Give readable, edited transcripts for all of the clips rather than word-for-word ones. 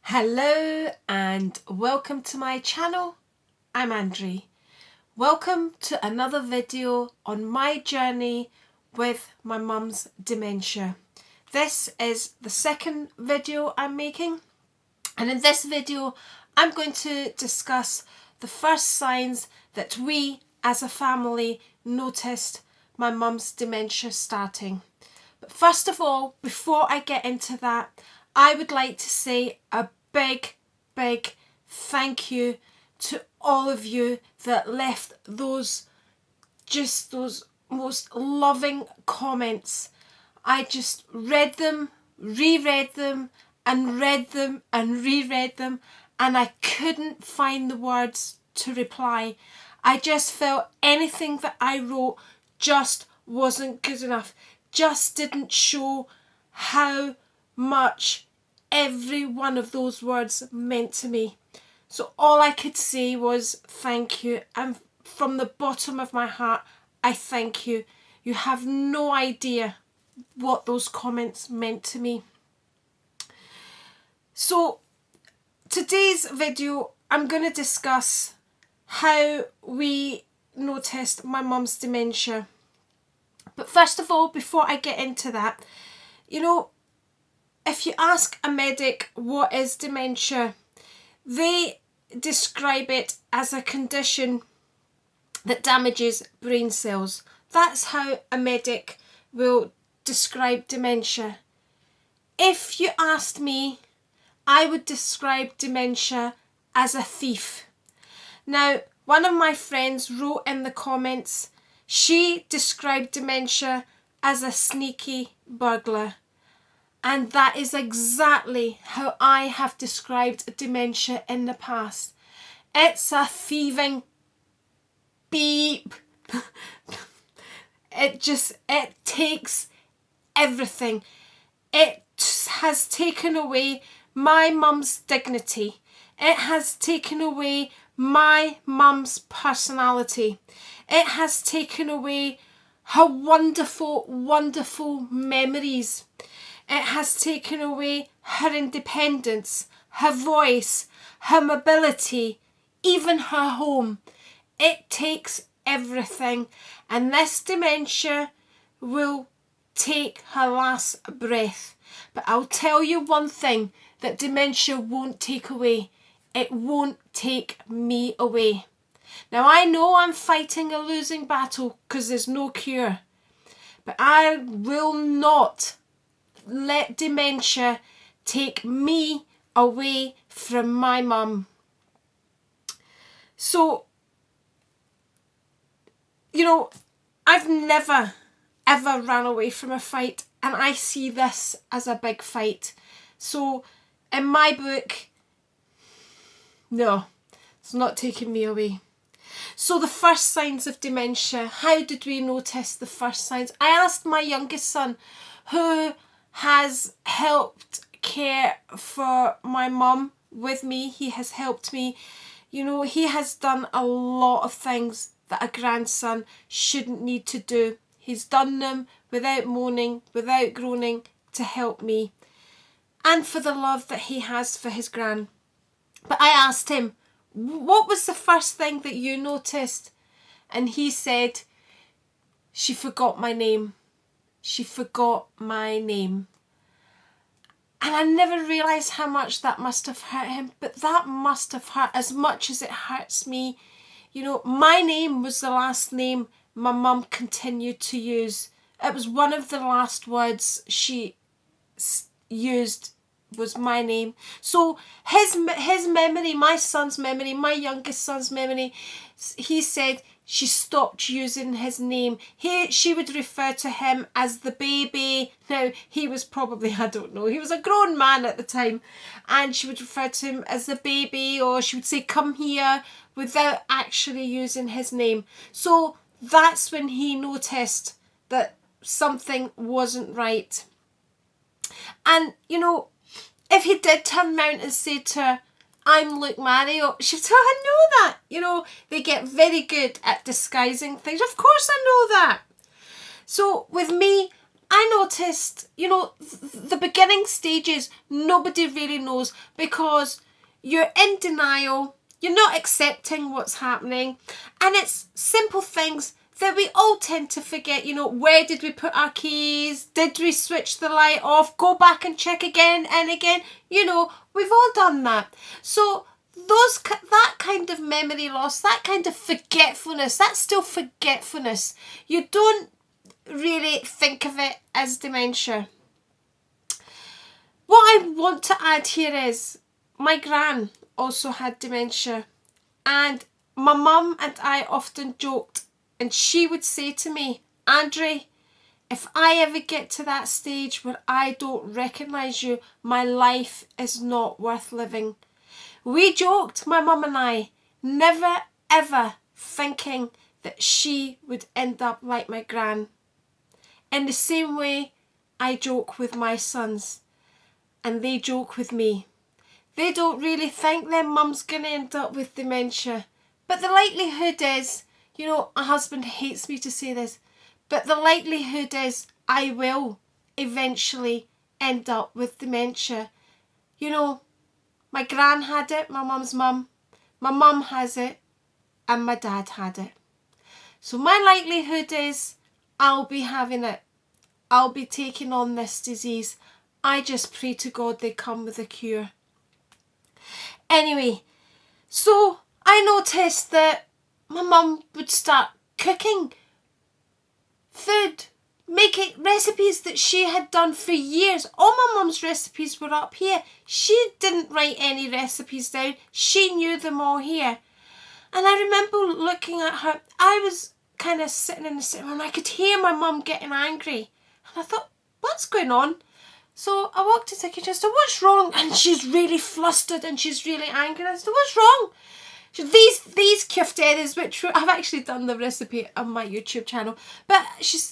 Hello and welcome to my channel. I'm Andrea. Welcome to another video on my journey with my mum's dementia. This is the second video I'm making, and in this video I'm going to discuss the first signs that we as a family noticed my mum's dementia starting. But first of all, before I get into that, I would like to say a big thank you to all of you that left those most loving comments. I just read them, reread them, and read them and reread them, and I couldn't find the words to reply. I just felt anything that I wrote just wasn't good enough, just didn't show how much every one of those words meant to me. So all I could say was thank you, and from the bottom of my heart I thank you. You have no idea what those comments meant to me. So today's video I'm going to discuss how we noticed my mum's dementia. But first of all, before I get into that, if you ask a medic what is dementia, they describe it as a condition that damages brain cells. That's how a medic will describe dementia. If you asked me, I would describe dementia as a thief. Now, one of my friends wrote in the comments, she described dementia as a sneaky burglar. And that is exactly how I have described dementia in the past. It's a thieving beep. It takes everything. It has taken away my mum's dignity. It has taken away my mum's personality. It has taken away her wonderful memories. It has taken away her independence, her voice, her mobility, even her home. It takes everything, and this dementia will take her last breath. But I'll tell you one thing that dementia won't take away. It won't take me away. Now, I know I'm fighting a losing battle because there's no cure, but I will not let dementia take me away from my mum. So, I've never ever ran away from a fight, and I see this as a big fight. So in my book, no, it's not taking me away. So the first signs of dementia, how did we notice the first signs? I asked my youngest son, who has helped care for my mum with me. He has helped me. He has done a lot of things that a grandson shouldn't need to do. He's done them without moaning, without groaning, to help me, and for the love that he has for his gran. But I asked him, what was the first thing that you noticed? And he said, she forgot my name. She forgot my name. And I never realised how much that must have hurt him, but that must have hurt as much as it hurts me. My name was the last name my mum continued to use. It was one of the last words she used, was my name. So his memory, my son's memory, my youngest son's memory, he said she stopped using his name. She would refer to him as the baby. Now, he was probably, I don't know, he was a grown man at the time, and she would refer to him as the baby, or she would say, come here, without actually using his name. So that's when he noticed that something wasn't right. And, if he did turn round and say to her, I'm Luke Mario, she'd say, I know that. They get very good at disguising things. Of course I know that. So with me, I noticed, the beginning stages, nobody really knows because you're in denial, you're not accepting what's happening, and it's simple things that we all tend to forget. Where did we put our keys? Did we switch the light off? Go back and check again and again. We've all done that. So that kind of memory loss, that kind of forgetfulness, that's still forgetfulness. You don't really think of it as dementia. What I want to add here is my gran also had dementia, and my mum and I often joked, and she would say to me, Andre, if I ever get to that stage where I don't recognise you, my life is not worth living. We joked, my mum and I, never ever thinking that she would end up like my gran. In the same way, I joke with my sons, and they joke with me. They don't really think their mum's going to end up with dementia. But the likelihood is, my husband hates me to say this, but the likelihood is I will eventually end up with dementia. My gran had it, my mum's mum. My mum has it, and my dad had it. So my likelihood is I'll be having it. I'll be taking on this disease. I just pray to God they come with a cure. Anyway, so I noticed that my mum would start cooking food, making recipes that she had done for years. All my mum's recipes were up here. She didn't write any recipes down. She knew them all here. And I remember looking at her. I was kind of sitting in the sitting room. I could hear my mum getting angry. And I thought, what's going on? So I walked into the kitchen and said, what's wrong? And she's really flustered and she's really angry. And I said, what's wrong? She said, these kiftedes, which I've actually done the recipe on my YouTube channel, but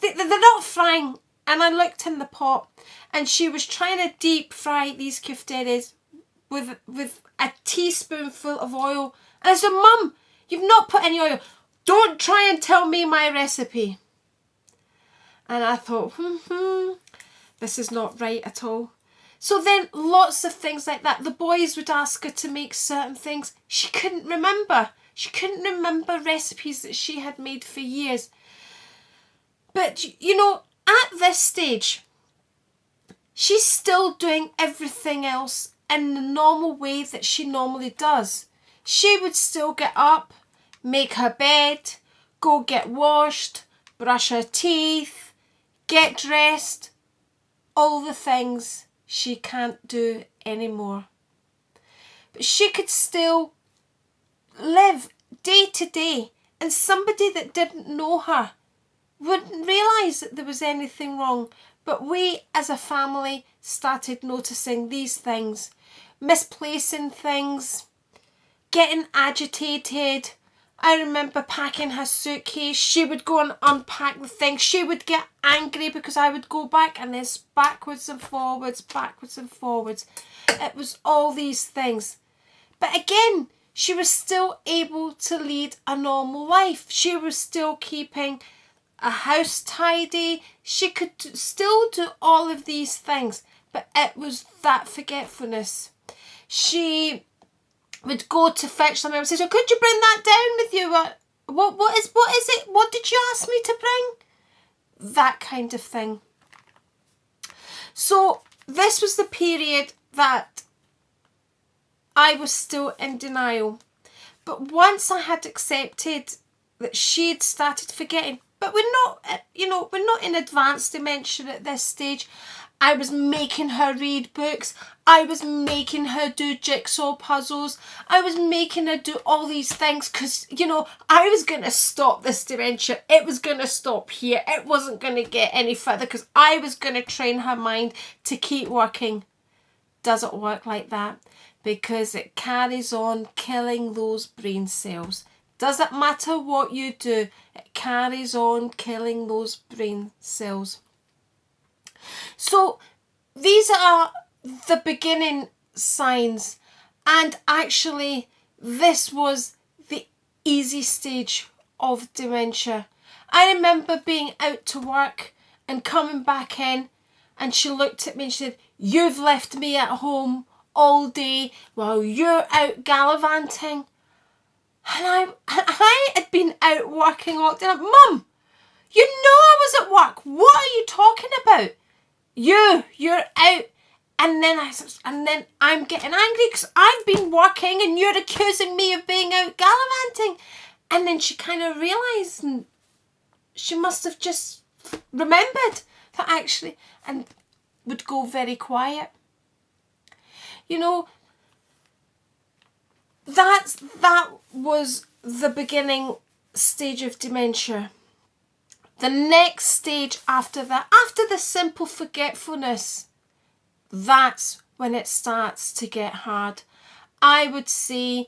they're not frying. And I looked in the pot and she was trying to deep fry these kiftedes with a teaspoonful of oil. And I said, Mum, you've not put any oil. Don't try and tell me my recipe. And I thought, this is not right at all. So then lots of things like that. The boys would ask her to make certain things. She couldn't remember. She couldn't remember recipes that she had made for years. But, at this stage, she's still doing everything else in the normal way that she normally does. She would still get up, make her bed, go get washed, brush her teeth, get dressed, all the things she can't do anymore. But she could still live day to day, and somebody that didn't know her wouldn't realise that there was anything wrong. But we as a family started noticing these things, misplacing things, getting agitated. I remember packing her suitcase. She would go and unpack the things. She would get angry because I would go back and this backwards and forwards, backwards and forwards. It was all these things. But again, she was still able to lead a normal life. She was still keeping a house tidy. She could still do all of these things. But it was that forgetfulness. She would go to fetch something and say, so could you bring that down with you? What is it? What did you ask me to bring? That kind of thing. So this was the period that I was still in denial. But once I had accepted that she'd started forgetting, but we're not in advanced dementia at this stage. I was making her read books. I was making her do jigsaw puzzles. I was making her do all these things because, I was going to stop this dementia. It was going to stop here. It wasn't going to get any further because I was going to train her mind to keep working. Doesn't work like that because it carries on killing those brain cells. Doesn't matter what you do, it carries on killing those brain cells. So these are the beginning signs, and actually this was the easy stage of dementia. I remember being out to work and coming back in, and she looked at me and she said, "You've left me at home all day while you're out gallivanting." And I had been out working all day. Mum, you know I was at work. What are you talking about? You're out. And then I'm getting angry because I've been working and you're accusing me of being out gallivanting. And then she kind of realised, and she must have just remembered that actually, and would go very quiet. You know, that was the beginning stage of dementia. The next stage after that, after the simple forgetfulness, that's when it starts to get hard. I would say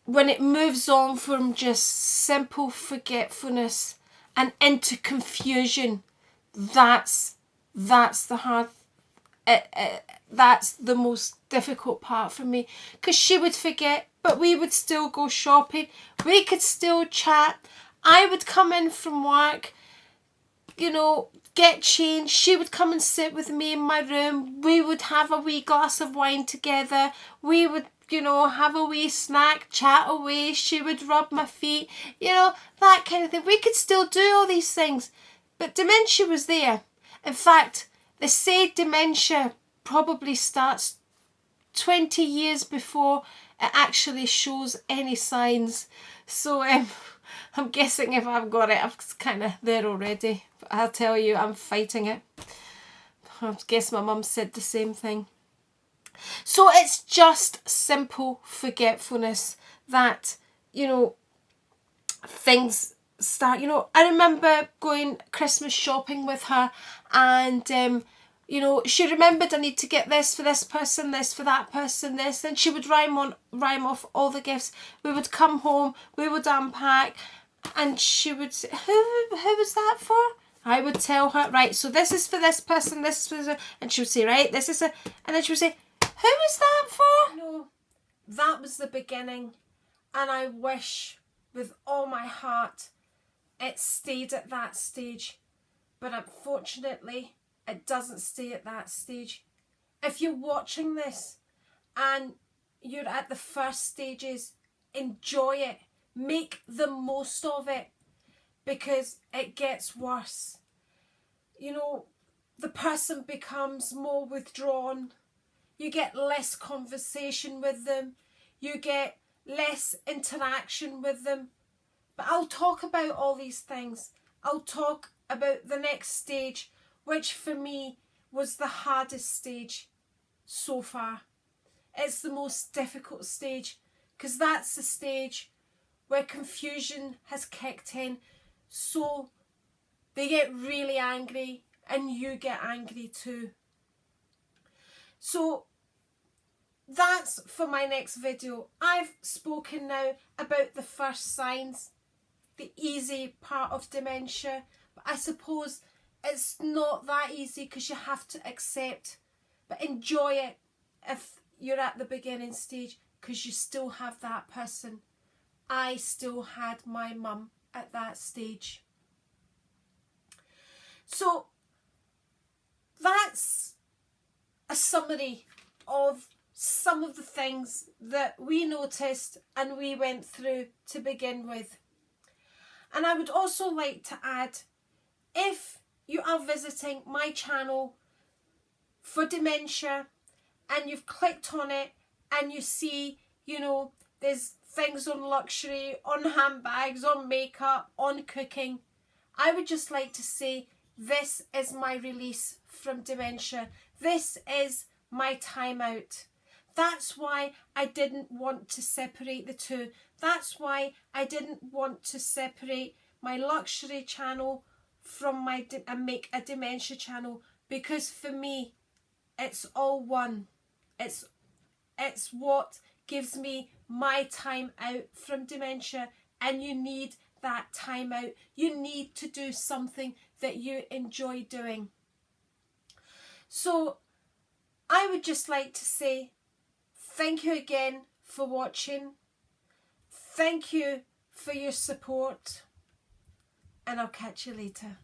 when it moves on from just simple forgetfulness and into confusion, that's the hard. That's the most difficult part for me, because she would forget, but we would still go shopping. We could still chat. I would come in from work, get changed. She would come and sit with me in my room. We would have a wee glass of wine together. We would, have a wee snack, chat away. She would rub my feet, that kind of thing. We could still do all these things, but dementia was there. In fact, they say dementia probably starts 20 years before it actually shows any signs. So I'm guessing if I've got it, I'm kind of there already. But I'll tell you, I'm fighting it. I guess my mum said the same thing. So it's just simple forgetfulness that, things start. I remember going Christmas shopping with her, and she remembered I need to get this for this person, this for that person, this, and she would rhyme off all the gifts. We would come home, we would unpack, and she would say, who was that for? I would tell her, right, so this is for this person, this is for this, and she would say, right, this is and then she would say, who was that for? No, that was the beginning, and I wish with all my heart it stayed at that stage, but unfortunately it doesn't stay at that stage. If you're watching this and you're at the first stages, enjoy it, make the most of it, because it gets worse. The person becomes more withdrawn, you get less conversation with them, you get less interaction with them. But I'll talk about all these things. I'll talk about the next stage, which for me was the hardest stage so far. It's the most difficult stage, because that's the stage where confusion has kicked in. So they get really angry and you get angry too. So that's for my next video. I've spoken now about the first signs, the easy part of dementia, but I suppose it's not that easy because you have to accept, but enjoy it if you're at the beginning stage, because you still have that person. I still had my mum at that stage. So that's a summary of some of the things that we noticed and we went through to begin with. And I would also like to add, if you are visiting my channel for dementia and you've clicked on it and you see, there's things on luxury, on handbags, on makeup, on cooking, I would just like to say, this is my release from dementia. This is my time out. That's why I didn't want to separate the two. That's why I didn't want to separate my luxury channel from and make a dementia channel, because for me, it's all one. It's what gives me my time out from dementia, and you need that time out. You need to do something that you enjoy doing. So I would just like to say thank you again for watching. Thank you for your support, and I'll catch you later.